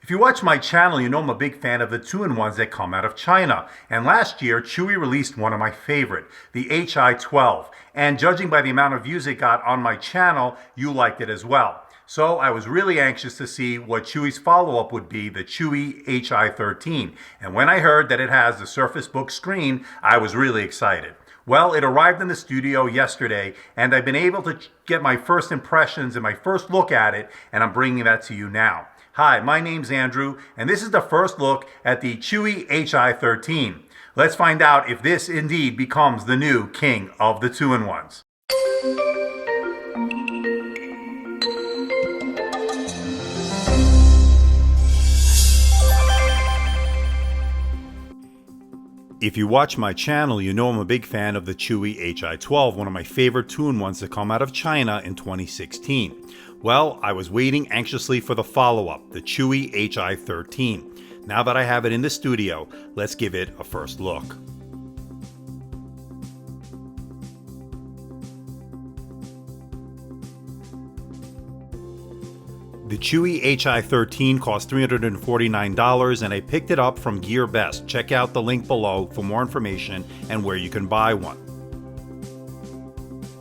If you watch my channel, you know I'm a big fan of the 2-in-1s that come out of China. And last year, Chuwi released one of my favorite, the Hi12. And judging by the amount of views it got on my channel, you liked it as well. So I was really anxious to see what Chuwi's follow-up would be, the Chuwi Hi13. And when I heard that it has the Surface Book screen, I was really excited. Well, it arrived in the studio yesterday, and I've been able to get my first impressions and my first look at it, and I'm bringing that to you now. Hi, my name's Andrew, and this is the first look at the Chuwi Hi13. Let's find out if this indeed becomes the new king of the 2-in-1s. If you watch my channel, you know I'm a big fan of the Chuwi Hi12, one of my favorite 2-in-1s that come out of China in 2016. Well, I was waiting anxiously for the follow-up, the Chuwi Hi13. Now that I have it in the studio, let's give it a first look. The Chuwi Hi13 cost $349 and I picked it up from Gear Best. Check out the link below for more information and where you can buy one.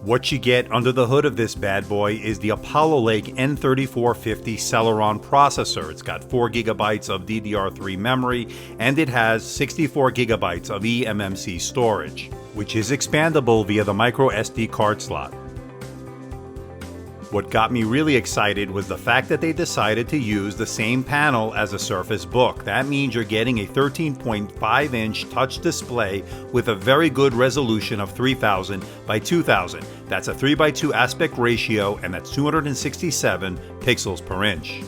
What you get under the hood of this bad boy is the Apollo Lake N3450 Celeron processor. It's got 4 GB of DDR3 memory and it has 64 GB of eMMC storage, which is expandable via the micro SD card slot. What got me really excited was the fact that they decided to use the same panel as a Surface Book. That means you're getting a 13.5-inch touch display with a very good resolution of 3000 by 2000. That's a 3:2 aspect ratio and that's 267 pixels per inch.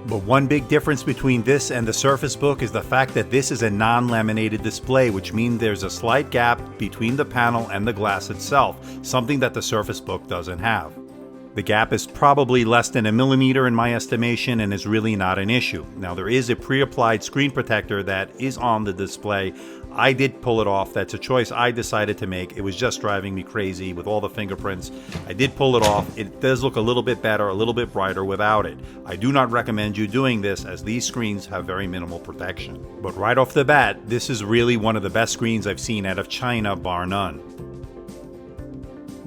But one big difference between this and the Surface Book is the fact that this is a non-laminated display, which means there's a slight gap between the panel and the glass itself, something that the Surface Book doesn't have. The gap is probably less than 1 millimeter in my estimation and is really not an issue. Now there is a pre-applied screen protector that is on the display. I did pull it off. That's a choice I decided to make. It was just driving me crazy with all the fingerprints. I did pull it off. It does look a little bit better, a little bit brighter without it. I do not recommend you doing this as these screens have very minimal protection. But right off the bat, this is really one of the best screens I've seen out of China, bar none.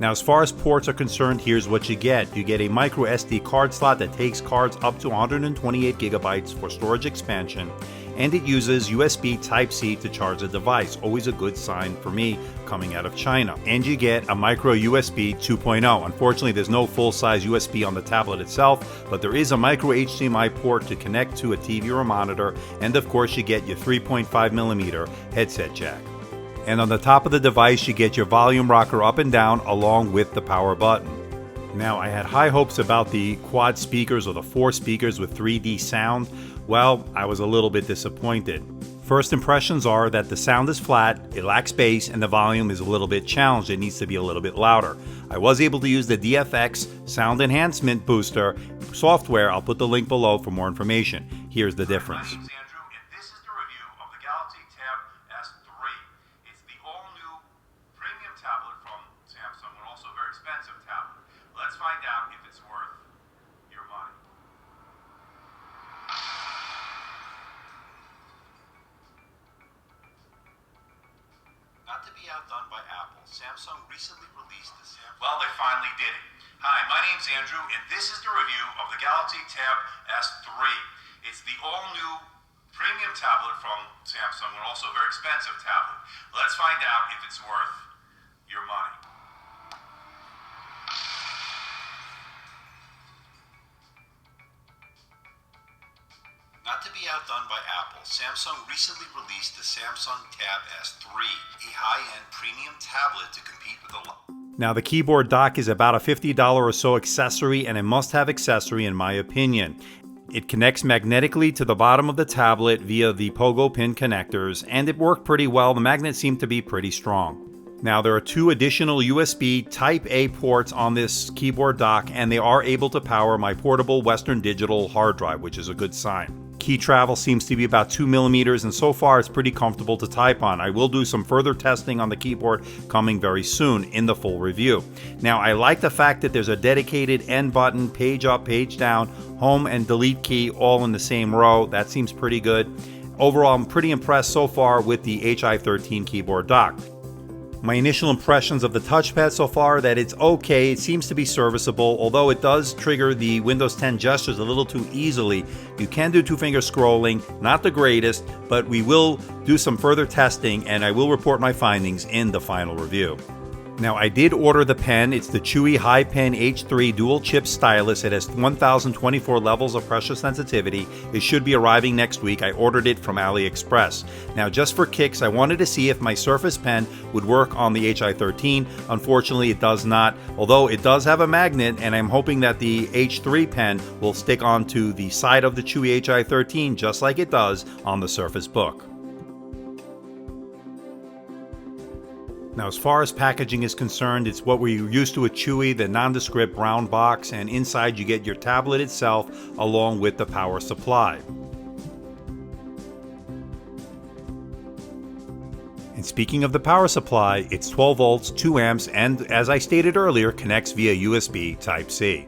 Now as far as ports are concerned, here's what you get. You get a micro SD card slot that takes cards up to 128 GB for storage expansion, and it uses USB Type-C to charge the device, always a good sign for me coming out of China. And you get a micro USB 2.0. Unfortunately, there's no full-size USB on the tablet itself, but there is a micro HDMI port to connect to a TV or a monitor, and of course you get your 3.5mm headset jack. And on the top of the device you get your volume rocker up and down along with the power button. Now I had high hopes about the quad speakers or the 4 speakers with 3D sound. Well, I was a little bit disappointed. First impressions are that the sound is flat, it lacks bass, and the volume is a little bit challenged. It needs to be a little bit louder. I was able to use the DFX Sound Enhancement Booster software. I'll put the link below for more information. Here's the difference. Not to be outdone by Apple, Samsung recently released the Samsung... Well, they finally did it. Hi, my name's Andrew, and this is the review of the Galaxy Tab S3. It's the all-new premium tablet from Samsung, and also a very expensive tablet. Let's find out if it's worth your money. Not to be outdone by Apple, Samsung recently released the Samsung Tab S3, a high-end premium tablet to compete with the... Now the keyboard dock is about a $50 or so accessory and a must-have accessory in my opinion. It connects magnetically to the bottom of the tablet via the pogo pin connectors, and it worked pretty well. The magnets seem to be pretty strong. Now there are two additional USB Type-A ports on this keyboard dock, and they are able to power my portable Western Digital hard drive, which is a good sign. Key travel seems to be about 2 millimeters, and so far it's pretty comfortable to type on. I will do some further testing on the keyboard coming very soon in the full review. Now I like the fact that there's a dedicated end button, page up, page down, home and delete key all in the same row. That seems pretty good. Overall, I'm pretty impressed so far with the Hi13 keyboard dock. My initial impressions of the touchpad so far are that it's okay, it seems to be serviceable, although it does trigger the Windows 10 gestures a little too easily. You can do two-finger scrolling, not the greatest, but we will do some further testing and I will report my findings in the final review. Now I did order the pen. It's the Chuwi Hi13 dual chip stylus. It has 1024 levels of pressure sensitivity. It should be arriving next week. I ordered it from AliExpress. Now just for kicks, I wanted to see if my Surface Pen would work on the Hi13. Unfortunately it does not, although it does have a magnet, and I'm hoping that the H3 pen will stick onto the side of the Chuwi Hi13 just like it does on the Surface Book. Now, as far as packaging is concerned, it's what we're used to with Chuwi, the nondescript brown box, and inside you get your tablet itself along with the power supply. And speaking of the power supply, it's 12 volts, 2 amps, and as I stated earlier, connects via USB Type-C.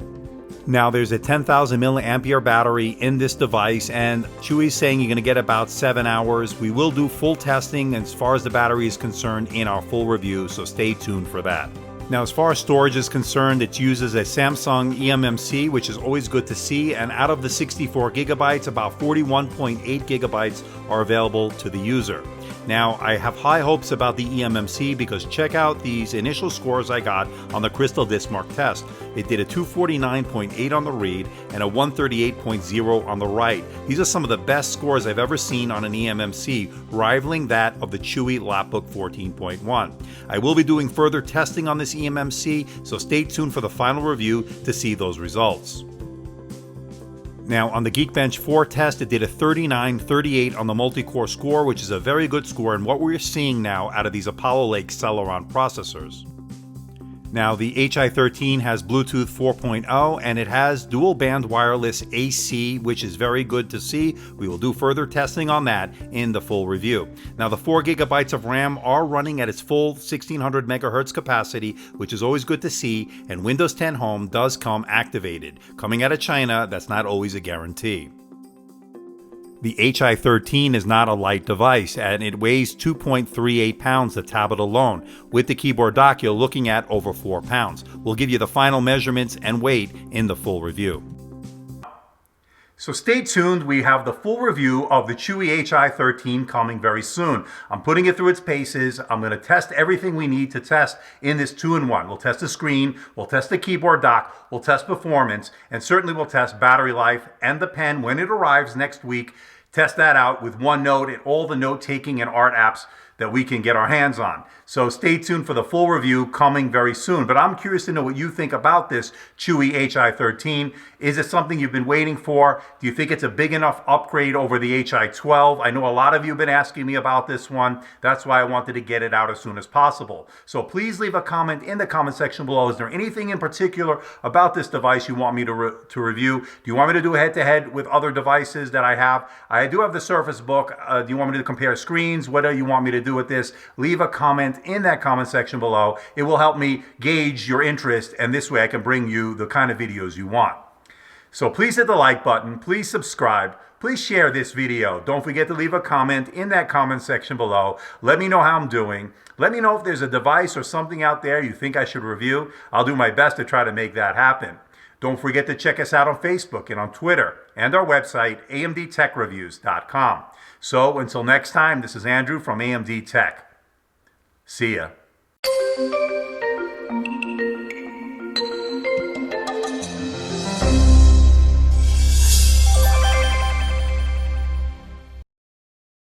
Now there's a 10,000 milliampere battery in this device, and Chuwi's saying you're going to get about 7 hours. We will do full testing as far as the battery is concerned in our full review, so stay tuned for that. Now as far as storage is concerned, it uses a Samsung eMMC, which is always good to see, and out of the 64 gigabytes, about 41.8 gigabytes are available to the user. Now, I have high hopes about the eMMC because check out these initial scores I got on the Crystal Disk Mark test. It did a 249.8 on the read and a 138.0 on the write. These are some of the best scores I've ever seen on an eMMC, rivaling that of the Chuwi Lapbook 14.1. I will be doing further testing on this eMMC, so stay tuned for the final review to see those results. Now, on the Geekbench 4 test, it did a 39.38 on the multi-core score, which is a very good score and what we're seeing now out of these Apollo Lake Celeron processors. Now, the Hi13 has Bluetooth 4.0 and it has dual band wireless AC, which is very good to see. We will do further testing on that in the full review. Now, the 4 gigabytes of RAM are running at its full 1600 megahertz capacity, which is always good to see, and Windows 10 Home does come activated. Coming out of China, that's not always a guarantee. The Hi13 is not a light device, and it weighs 2.38 pounds, the tablet alone. With the keyboard dock, you're looking at over 4 pounds. We'll give you the final measurements and weight in the full review. So stay tuned, we have the full review of the Chuwi Hi13 coming very soon. I'm putting it through its paces. I'm going to test everything we need to test in this 2-in-1. We'll test the screen, we'll test the keyboard dock, we'll test performance, and certainly we'll test battery life and the pen when it arrives next week. Test that out with OneNote and all the note-taking and art apps that we can get our hands on. So stay tuned for the full review coming very soon. But I'm curious to know what you think about this Chuwi Hi13. Is it something you've been waiting for? Do you think it's a big enough upgrade over the Hi12? I know a lot of you have been asking me about this one. That's why I wanted to get it out as soon as possible. So please leave a comment in the comment section below. Is there anything in particular about this device you want me to review? Do you want me to do a head-to-head with other devices that I have? I do have the Surface Book. Do you want me to compare screens? What do you want me to do with this? Leave a comment in that comment section below. It will help me gauge your interest, and this way I can bring you the kind of videos you want. So please hit the like button, please subscribe, please share this video. Don't forget to leave a comment in that comment section below. Let me know how I'm doing. Let me know if there's a device or something out there you think I should review. I'll do my best to try to make that happen. Don't forget to check us out on Facebook and on Twitter and our website, amdtechreviews.com. So until next time, this is Andrew from AMD Tech. See ya.